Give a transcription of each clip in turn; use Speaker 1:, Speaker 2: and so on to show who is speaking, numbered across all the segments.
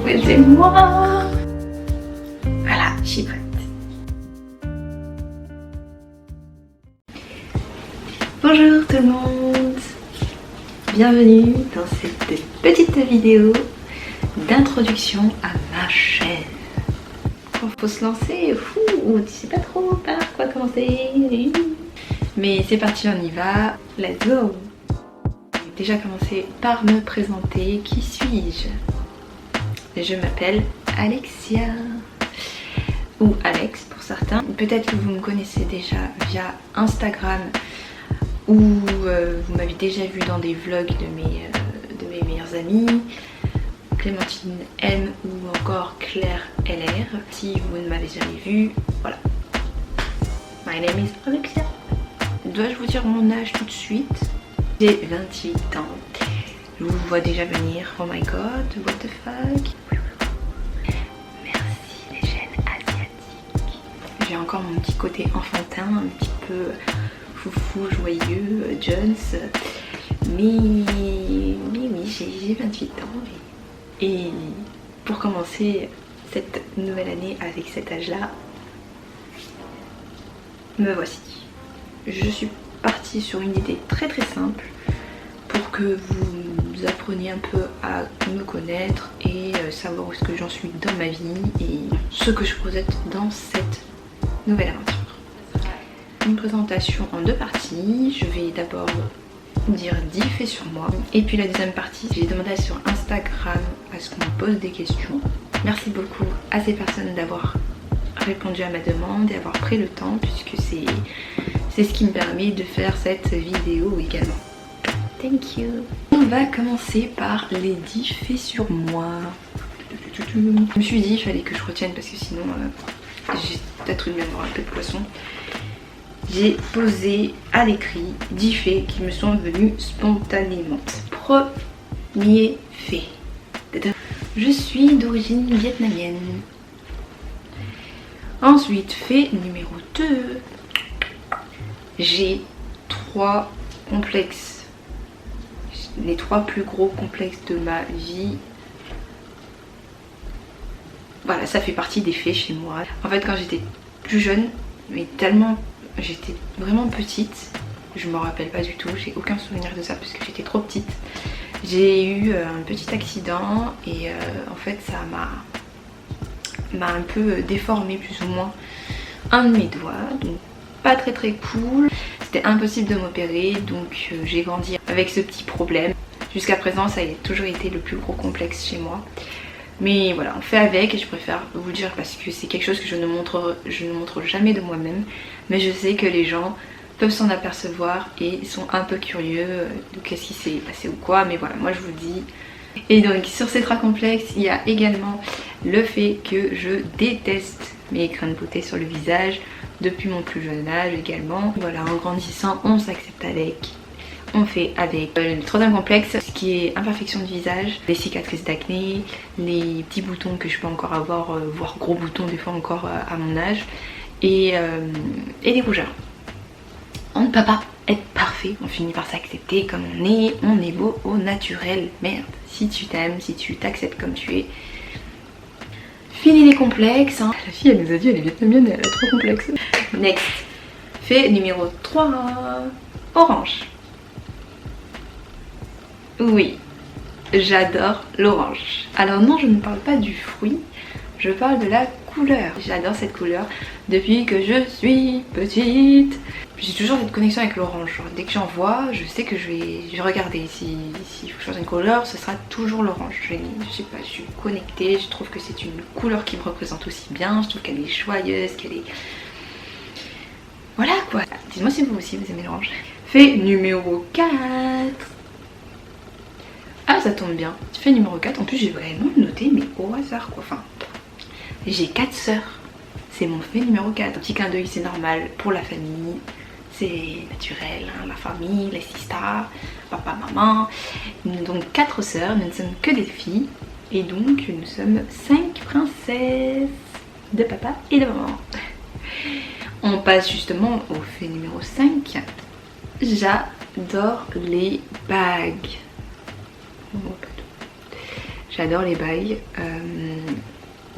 Speaker 1: c'est moi. Voilà, je suis prête. Bonjour tout le monde. Bienvenue dans cette petite vidéo d'introduction à ma chaîne. Quand faut se lancer, tu sais pas trop par quoi commencer. Mais c'est parti, on y va. Let's go. J'ai déjà commencé par me présenter. Qui suis-je? Je m'appelle Alexia, ou Alex pour certains. Peut-être que vous me connaissez déjà via Instagram, ou vous m'avez déjà vu dans des vlogs de mes meilleures amies, Clémentine M ou encore Claire LR. Si vous ne m'avez jamais vu, voilà. My name is Alexia. Dois-je vous dire mon âge tout de suite? J'ai 28 ans. Je vous vois déjà venir. Oh my god, what the fuck. Merci les chaînes asiatiques. J'ai encore mon petit côté enfantin, un petit peu foufou, joyeux, Jones. Mais oui, j'ai 28 ans. Et pour commencer cette nouvelle année avec cet âge-là, me voici. Je suis partie sur une idée très simple pour que vous appreniez un peu à me connaître et savoir où est-ce que j'en suis dans ma vie et ce que je projette dans cette nouvelle aventure. Une présentation en deux parties. Je vais d'abord dire 10 faits sur moi et puis la deuxième partie, j'ai demandé sur Instagram à ce qu'on me pose des questions. Merci beaucoup à ces personnes d'avoir répondu à ma demande et avoir pris le temps, puisque c'est ce qui me permet de faire cette vidéo également. Thank you. On va commencer par les 10 faits sur moi. Je me suis dit il fallait que je retienne parce que sinon j'ai peut-être une mémoire un peu de poisson. J'ai posé à l'écrit 10 faits qui me sont venus spontanément. Premier fait. Je suis d'origine vietnamienne. Ensuite, fait numéro 2. J'ai 3 complexes. Les 3 plus gros complexes de ma vie. Voilà, ça fait partie des faits chez moi. En fait, quand j'étais plus jeune, mais tellement j'étais vraiment petite, je me rappelle pas du tout, j'ai aucun souvenir de ça parce que j'étais trop petite. J'ai eu un petit accident et en fait ça m'a un peu déformé plus ou moins un de mes doigts, donc pas très cool. C'était impossible de m'opérer, donc j'ai grandi avec ce petit problème. Jusqu'à présent ça a toujours été le plus gros complexe chez moi. Mais voilà, on fait avec et je préfère vous le dire parce que c'est quelque chose que je ne montre jamais de moi-même. Mais je sais que les gens peuvent s'en apercevoir et sont un peu curieux de qu'est-ce qui s'est passé ou quoi. Mais voilà, moi je vous le dis. Et donc sur ces 3 complexes, il y a également le fait que je déteste mes grains de beauté sur le visage depuis mon plus jeune âge également. Voilà, en grandissant, on s'accepte avec. On fait avec. Le 3e complexe, ce qui est imperfection de visage, les cicatrices d'acné, les petits boutons que je peux encore avoir, voire gros boutons des fois encore à mon âge, et les rougeurs. On ne peut pas être parfait, on finit par s'accepter comme on est beau au naturel. Merde, si tu t'aimes, si tu t'acceptes comme tu es. Fini les complexes. Hein. La fille elle nous a dit elle est vietnamienne, elle a trop complexe. Next. Fait numéro 3. Orange. Oui, j'adore l'orange. Alors non, je ne parle pas du fruit, je parle de la couleur. J'adore cette couleur depuis que je suis petite. J'ai toujours cette connexion avec l'orange. Dès que j'en vois, je sais que je vais regarder. S'il faut que je choisisse une couleur, ce sera toujours l'orange. Je sais pas, je suis connectée, je trouve que c'est une couleur qui me représente aussi bien. Je trouve qu'elle est joyeuse, qu'elle est... Voilà quoi. Dites-moi si vous aussi vous aimez l'orange. Fait numéro 4. Ah ça tombe bien, fait numéro 4, en plus j'ai vraiment noté mais au hasard quoi, enfin j'ai 4 sœurs, c'est mon fait numéro 4. Un petit clin d'œil c'est normal pour la famille, c'est naturel, hein, la famille, les sisters, papa, maman. Donc 4 sœurs, nous ne sommes que des filles et donc nous sommes 5 princesses de papa et de maman. On passe justement au fait numéro 5, j'adore les bagues. J'adore les bagues.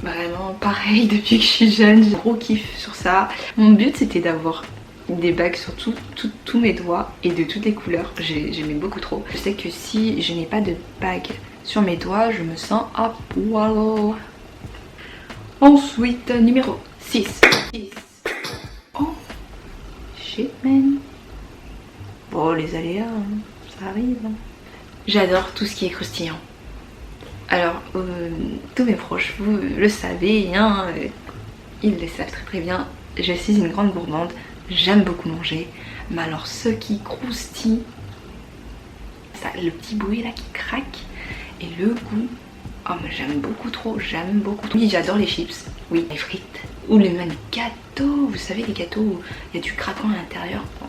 Speaker 1: Vraiment pareil depuis que je suis jeune, j'ai gros kiff sur ça. Mon but c'était d'avoir des bagues sur tous mes doigts et de toutes les couleurs. J'aimais beaucoup trop. Je sais que si je n'ai pas de bague sur mes doigts, je me sens à poil. Ensuite, numéro 6. Oh, shit man. Bon, les aléas, hein, ça arrive. Hein. J'adore tout ce qui est croustillant. Alors, tous mes proches, vous le savez, hein, ils le savent très très bien. Je suis une grande gourmande, j'aime beaucoup manger. Mais alors, ce qui croustille, ça, le petit bruit là qui craque et le goût, oh mais j'aime beaucoup trop, j'aime beaucoup trop. Oui, j'adore les chips, oui, les frites ou les mêmes gâteaux. Vous savez, les gâteaux où il y a du craquant à l'intérieur. Oh,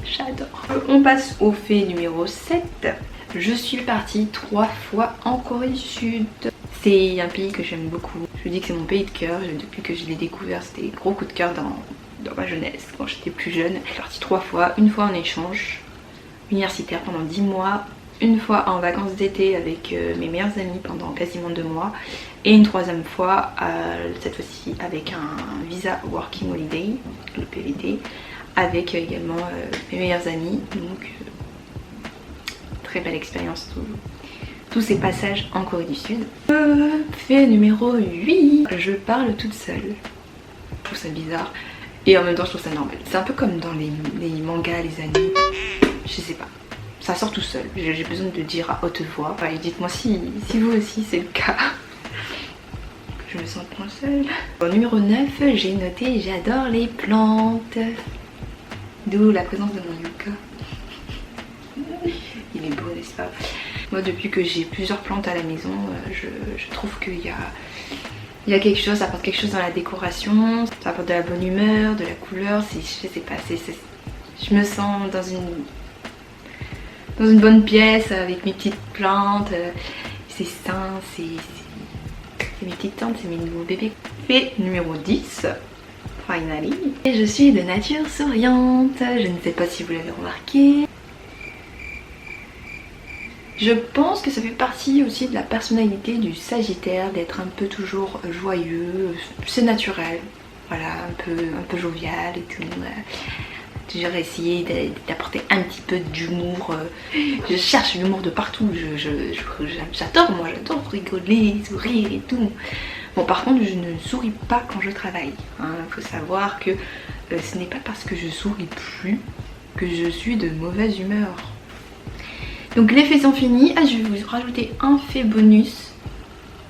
Speaker 1: j'adore. On passe au fait numéro 7. Je suis partie 3 fois en Corée du Sud. C'est un pays que j'aime beaucoup. Je dis que c'est mon pays de cœur. Depuis que je l'ai découvert, c'était des gros coups de cœur dans ma jeunesse, quand j'étais plus jeune. Je suis partie 3 fois. Une fois en échange universitaire pendant 10 mois. Une fois en vacances d'été avec mes meilleurs amis pendant quasiment 2 mois. Et une 3e fois, cette fois-ci avec un visa Working Holiday, le PVT, avec également mes meilleurs amis. Donc très belle expérience, tous ces passages en Corée du Sud. Fait numéro 8. Je parle toute seule. Je trouve ça bizarre et en même temps je trouve ça normal. C'est un peu comme dans les mangas, les animes. Je sais pas. Ça sort tout seul. J'ai besoin de le dire à haute voix. Enfin, dites-moi si vous aussi c'est le cas. Je me sens point seule. Au numéro 9, j'ai noté j'adore les plantes. D'où la présence de mon yucca. Il est beau, n'est-ce pas? Moi, depuis que j'ai plusieurs plantes à la maison, je trouve qu'il y a quelque chose, ça apporte quelque chose dans la décoration, ça apporte de la bonne humeur, de la couleur, je sais pas, je me sens dans une bonne pièce avec mes petites plantes, c'est sain, c'est mes petites tantes, c'est mes nouveaux bébés. Fait numéro 10. Finally. Et je suis de nature souriante, je ne sais pas si vous l'avez remarqué. Je pense que ça fait partie aussi de la personnalité du Sagittaire, d'être un peu toujours joyeux, c'est naturel, voilà, un peu jovial et tout. Toujours essayer d'apporter un petit peu d'humour. Je cherche l'humour de partout, j'adore rigoler, sourire et tout. Bon, par contre, je ne souris pas quand je travaille. Faut savoir que ce n'est pas parce que je souris plus que je suis de mauvaise humeur. Donc les faits sont finis. Je vais vous rajouter un fait bonus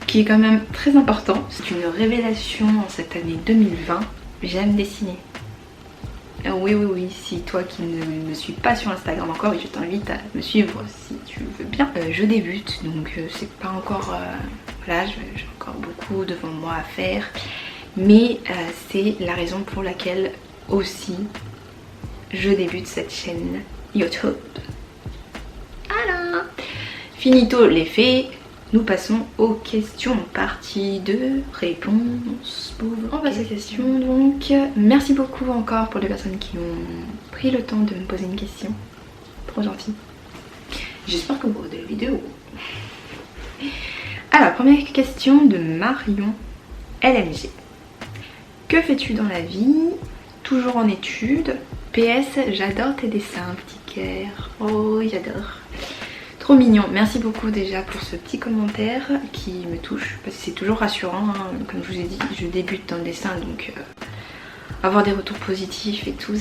Speaker 1: qui est quand même très important. C'est une révélation en cette année 2020. J'aime dessiner. Oui, si toi qui ne me suis pas sur Instagram encore, je t'invite à me suivre si tu veux bien. Je débute, donc c'est pas encore... voilà, j'ai encore beaucoup devant moi à faire. Mais c'est la raison pour laquelle aussi je débute cette chaîne YouTube. Voilà. Finito les faits. Nous passons aux questions. Partie 2, réponse. On passe aux questions donc. Merci beaucoup encore pour les personnes qui ont pris le temps de me poser une question. Trop gentil. J'espère que vous regardez la vidéo. Alors, première question de Marion LMG. Que fais-tu dans la vie? Toujours en études. PS, j'adore tes dessins, petit cœur. Oh, j'adore. Trop mignon, merci beaucoup déjà pour ce petit commentaire qui me touche parce que c'est toujours rassurant, hein. Comme je vous ai dit, je débute dans le dessin, donc avoir des retours positifs et tout,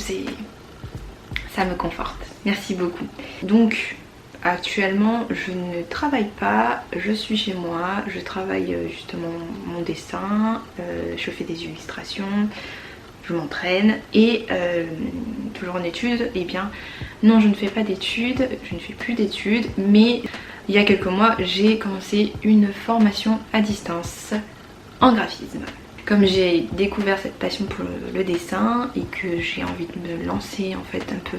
Speaker 1: ça me conforte. Merci beaucoup. Donc actuellement je ne travaille pas, je suis chez moi, je travaille justement mon dessin, je fais des illustrations, je m'entraîne et toujours en études. Eh bien non, je ne fais pas d'études, je ne fais plus d'études, mais il y a quelques mois j'ai commencé une formation à distance en graphisme. Comme j'ai découvert cette passion pour le dessin et que j'ai envie de me lancer en fait un peu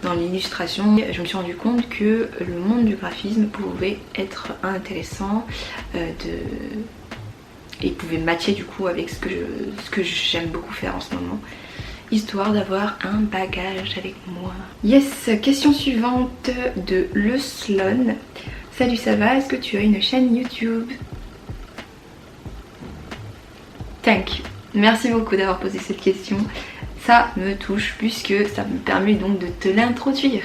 Speaker 1: dans l'illustration, je me suis rendu compte que le monde du graphisme pouvait être intéressant et pouvait matcher du coup avec ce que j'aime beaucoup faire en ce moment, histoire d'avoir un bagage avec moi. Yes, question suivante de Le Slon. Salut, ça va? Est-ce que tu as une chaîne YouTube? Thank you. Merci beaucoup d'avoir posé cette question. Ça me touche puisque ça me permet donc de te l'introduire.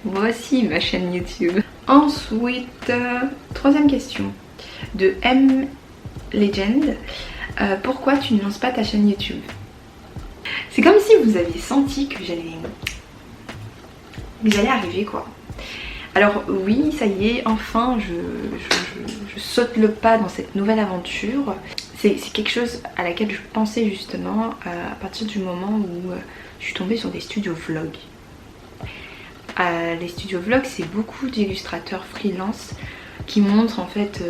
Speaker 1: Voici ma chaîne YouTube. Ensuite, troisième question de M Legend. Pourquoi tu ne lances pas ta chaîne YouTube? C'est comme si vous aviez senti que j'allais arriver quoi. Alors oui, ça y est, enfin je saute le pas dans cette nouvelle aventure. C'est quelque chose à laquelle je pensais justement à partir du moment où je suis tombée sur des studios vlog. Les studios vlog, c'est beaucoup d'illustrateurs freelance qui montrent en fait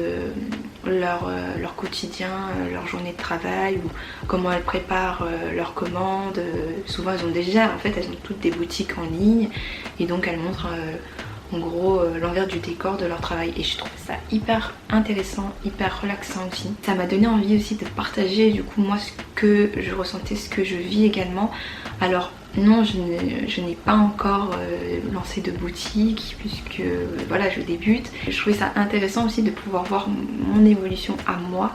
Speaker 1: leur quotidien, leur journée de travail ou comment elles préparent leurs commandes. Souvent elles ont toutes des boutiques en ligne et donc elles montrent en gros l'envers du décor de leur travail et je trouve ça hyper intéressant, hyper relaxant aussi. Ça m'a donné envie aussi de partager du coup moi ce que je ressentais, ce que je vis également. Alors non, je n'ai pas encore lancé de boutique puisque voilà, je débute. Je trouvais ça intéressant aussi de pouvoir voir mon évolution à moi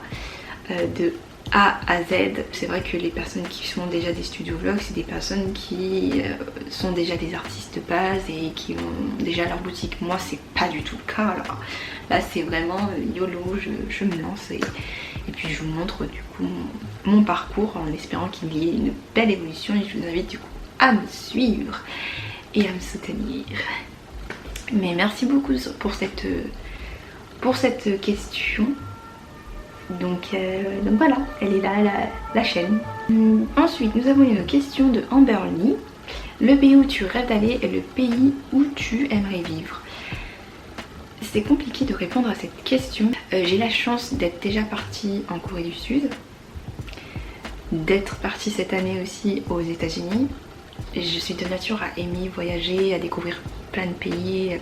Speaker 1: de A à Z. C'est vrai que les personnes qui font déjà des studios vlogs, c'est des personnes qui sont déjà des artistes de base et qui ont déjà leur boutique. Moi c'est pas du tout le cas. Alors là c'est vraiment YOLO, je me lance et puis je vous montre du coup mon parcours en espérant qu'il y ait une belle évolution et je vous invite du coup à me suivre et à me soutenir. Mais merci beaucoup pour cette question. Donc voilà, elle est là, la chaîne. Ensuite, nous avons une question de Amberly. Le pays où tu rêves d'aller est le pays où tu aimerais vivre. C'est compliqué de répondre à cette question. J'ai la chance d'être déjà partie en Corée du Sud, d'être partie cette année aussi aux États-Unis. Je suis de nature à aimer voyager, à découvrir plein de pays,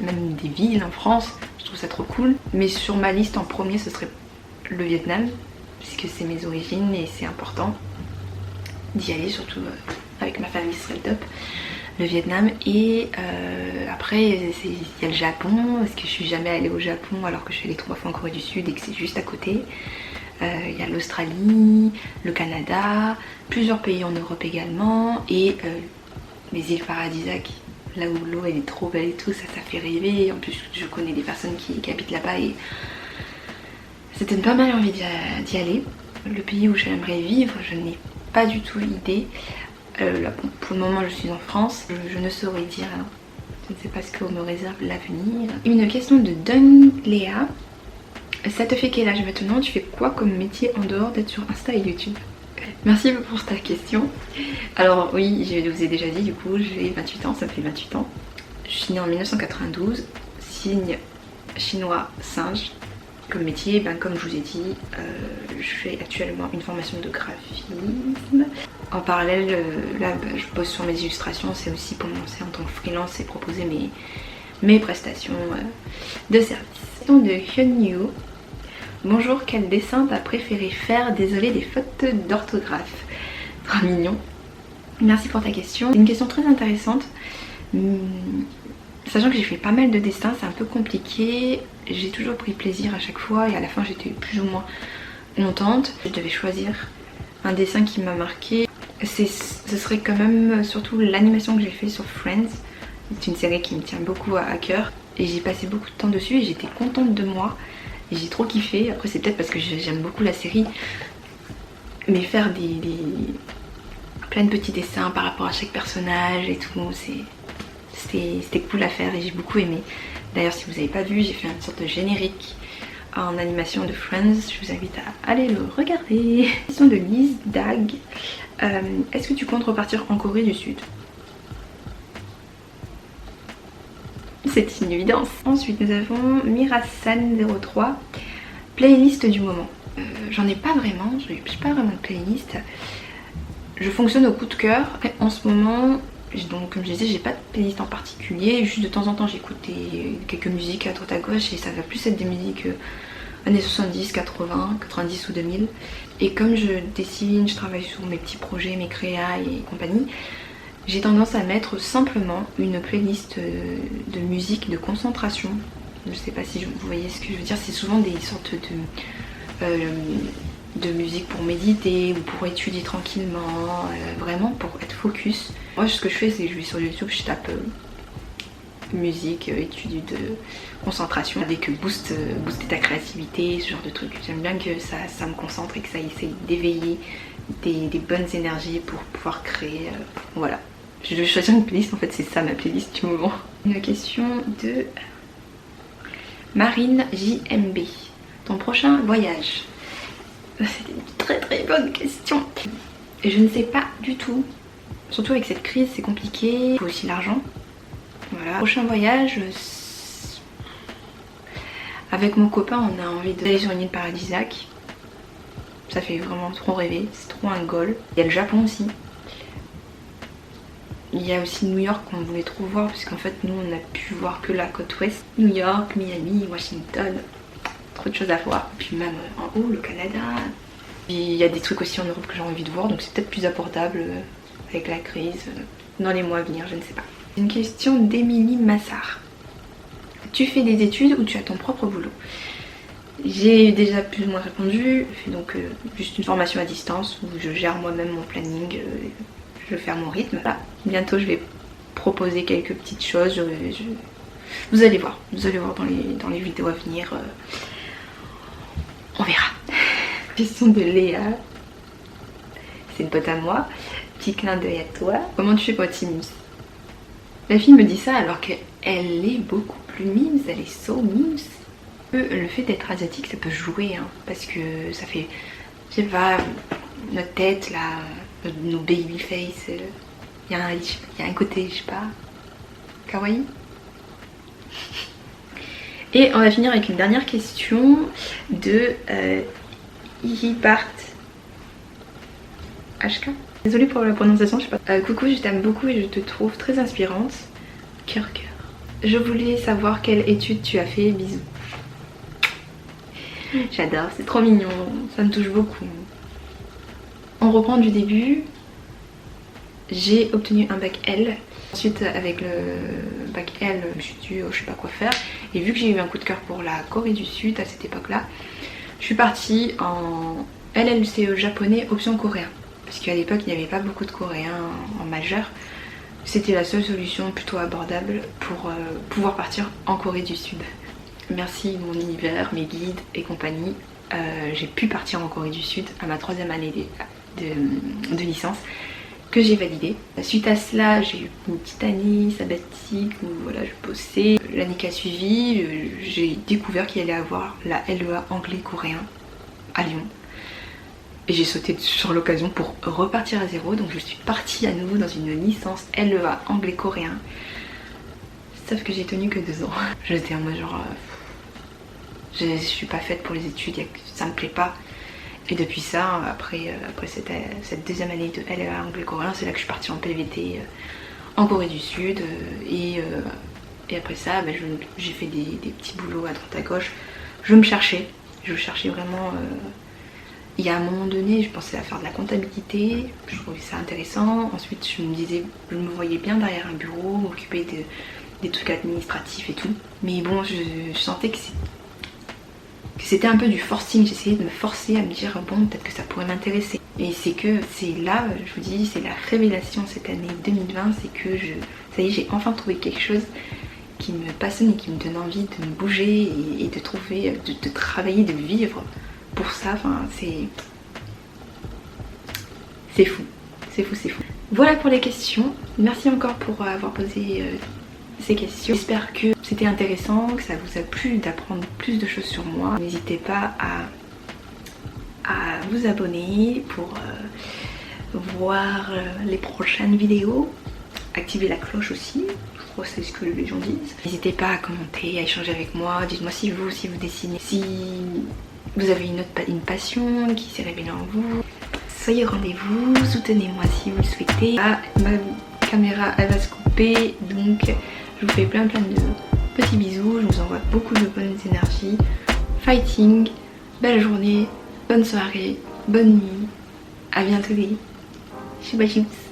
Speaker 1: même des villes en France. Je trouve ça trop cool. Mais sur ma liste en premier, ce serait le Vietnam, puisque c'est mes origines et c'est important d'y aller, surtout avec ma famille, ce serait le top. Le Vietnam et après il y a le Japon, parce que je suis jamais allée au Japon alors que je suis allée 3 fois en Corée du Sud et que c'est juste à côté. Il y a l'Australie, le Canada, plusieurs pays en Europe également et les îles paradisiaques, là où l'eau elle est trop belle et tout, ça fait rêver. En plus je connais des personnes qui habitent là-bas et ça donne pas mal envie d'y aller. Le pays où j'aimerais vivre, je n'ai pas du tout idée. Là, pour le moment je suis en France, je ne saurais dire, hein. Je ne sais pas ce qu'on me réserve l'avenir. Une question de Don Léa. Ça te fait quel âge maintenant? Tu fais quoi comme métier en dehors d'être sur Insta et YouTube? Merci pour ta question. Alors oui, je vous ai déjà dit, du coup j'ai 28 ans, ça me fait 28 ans. Je suis née en 1992, signe chinois singe. Comme métier, comme je vous ai dit, je fais actuellement une formation de graphisme. En parallèle, là je bosse sur mes illustrations, c'est aussi pour me lancer en tant que freelance et proposer mes prestations de service. Question de Hyunyu. Bonjour, quel dessin t'as préféré faire? Désolée des fautes d'orthographe. Trop mignon. Merci pour ta question. C'est une question très intéressante. Sachant que j'ai fait pas mal de dessins, c'est un peu compliqué. J'ai toujours pris plaisir à chaque fois et à la fin j'étais plus ou moins contente. Je devais choisir un dessin qui m'a marqué. Ce serait quand même surtout l'animation que j'ai fait sur Friends. C'est une série qui me tient beaucoup à cœur et j'ai passé beaucoup de temps dessus et j'étais contente de moi et j'ai trop kiffé. Après c'est peut-être parce que j'aime beaucoup la série, mais faire plein de petits dessins par rapport à chaque personnage et tout, c'était cool à faire et j'ai beaucoup aimé. D'ailleurs si vous n'avez pas vu, j'ai fait une sorte de générique en animation de Friends, je vous invite à aller le regarder. Question de Lise Dag. Est-ce que tu comptes repartir en Corée du Sud? C'est une évidence. Ensuite nous avons Mirasan03. Playlist du moment. J'en ai pas vraiment, j'ai pas vraiment de playlist. Je fonctionne au coup de cœur. En ce moment, donc comme je disais, j'ai pas de playlist en particulier. Juste de temps en temps j'écoute quelques musiques à droite à gauche et ça va plus être des musiques années 70, 80, 90 ou 2000. Et comme je dessine, je travaille sur mes petits projets, mes créas et compagnie, j'ai tendance à mettre simplement une playlist de musique de concentration, Je sais pas si vous voyez ce que je veux dire. C'est souvent des sortes de musique pour méditer ou pour étudier tranquillement, vraiment pour être focus. Moi ce que je fais c'est que je vais sur YouTube, je tape musique, étude de concentration avec booster ta créativité, ce genre de trucs. J'aime bien que ça me concentre et que ça essaye d'éveiller des bonnes énergies pour pouvoir créer. Voilà. Je vais choisir une playlist, en fait c'est ça ma playlist du moment. Une question de Marine JMB. Ton prochain voyage? C'est une très bonne question. Et je ne sais pas du tout. Surtout avec cette crise c'est compliqué. Il faut aussi l'argent. Voilà. Prochain voyage, avec mon copain on a envie d'aller sur une île paradisiaque. Ça fait vraiment trop rêver, c'est trop un goal. Il y a le Japon aussi. Il y a aussi New York qu'on voulait trop voir parce qu'en fait nous on a pu voir que la côte ouest. New York, Miami, Washington, trop de choses à voir. Puis même en haut le Canada. Puis il y a des trucs aussi en Europe que j'ai envie de voir donc c'est peut-être plus abordable avec la crise dans les mois à venir, je ne sais pas. Une question d'Émilie Massard. Tu fais des études ou tu as ton propre boulot? J'ai déjà plus ou moins répondu. Je fais donc juste une formation à distance où je gère moi-même mon planning, je vais faire mon rythme. Là, bientôt je vais proposer quelques petites choses. Vous allez voir dans les vidéos à venir. On verra. Question de Léa. C'est une pote à moi. Petit clin d'œil à toi. Comment tu fais pour être mimes? La fille me dit ça alors qu'elle est beaucoup plus mimes, elle est so mimes. Le fait d'être asiatique ça peut jouer hein, parce que ça fait, je sais pas, notre tête là, nos baby face, il y a un côté, je sais pas, kawaii. Et on va finir avec une dernière question de Ihibart HK. Désolée pour la prononciation, je sais pas. Coucou, je t'aime beaucoup et je te trouve très inspirante. Cœur, cœur. Je voulais savoir quelle étude tu as fait, bisous. J'adore, c'est trop mignon, ça me touche beaucoup. On reprend du début. J'ai obtenu un bac L. Ensuite avec le bac L, je me suis dit je sais pas quoi faire. Et vu que j'ai eu un coup de cœur pour la Corée du Sud à cette époque là, je suis partie en LLCE japonais option coréen. Parce qu'à l'époque il n'y avait pas beaucoup de coréens en majeur. C'était la seule solution plutôt abordable pour pouvoir partir en Corée du Sud. Merci mon univers, mes guides et compagnie. J'ai pu partir en Corée du Sud à ma 3e année de licence que j'ai validée. Suite à cela j'ai eu une petite année sabbatique où voilà, je bossais. L'année qui a suivi j'ai découvert qu'il allait avoir la LEA anglais-coréen à Lyon. Et j'ai sauté sur l'occasion pour repartir à zéro. Donc je suis partie à nouveau dans une licence LEA anglais-coréen. Sauf que j'ai tenu que 2 ans. J'étais en mode genre... je suis pas faite pour les études, ça me plaît pas. Et depuis ça, après cette 2e année de LEA anglais-coréen, c'est là que je suis partie en PVT en Corée du Sud. Et après ça, bah, j'ai fait des petits boulots à droite à gauche. Je me cherchais vraiment... Il y a un moment donné, je pensais à faire de la comptabilité, je trouvais ça intéressant. Ensuite, je me voyais bien derrière un bureau, m'occuper des trucs administratifs et tout. Mais bon, je sentais que c'était un peu du forcing. J'essayais de me forcer à me dire bon, peut-être que ça pourrait m'intéresser. Et c'est là, je vous dis, c'est la révélation cette année 2020, c'est que ça y est, j'ai enfin trouvé quelque chose qui me passionne et qui me donne envie de me bouger et de trouver, de travailler, de vivre. Pour ça, enfin c'est fou, c'est fou, c'est fou. Voilà pour les questions. Merci encore pour avoir posé ces questions. J'espère que c'était intéressant, que ça vous a plu d'apprendre plus de choses sur moi. N'hésitez pas à vous abonner pour voir les prochaines vidéos. Activez la cloche aussi, je crois que c'est ce que les gens disent. N'hésitez pas à commenter, à échanger avec moi. Dites-moi si vous dessinez, si vous avez une passion qui s'est révélée en vous. Soyez au rendez-vous, soutenez-moi si vous le souhaitez. Ah, ma caméra elle va se couper, donc je vous fais plein de petits bisous. Je vous envoie beaucoup de bonnes énergies. Fighting, belle journée, bonne soirée, bonne nuit. À bientôt les Shiba Chips.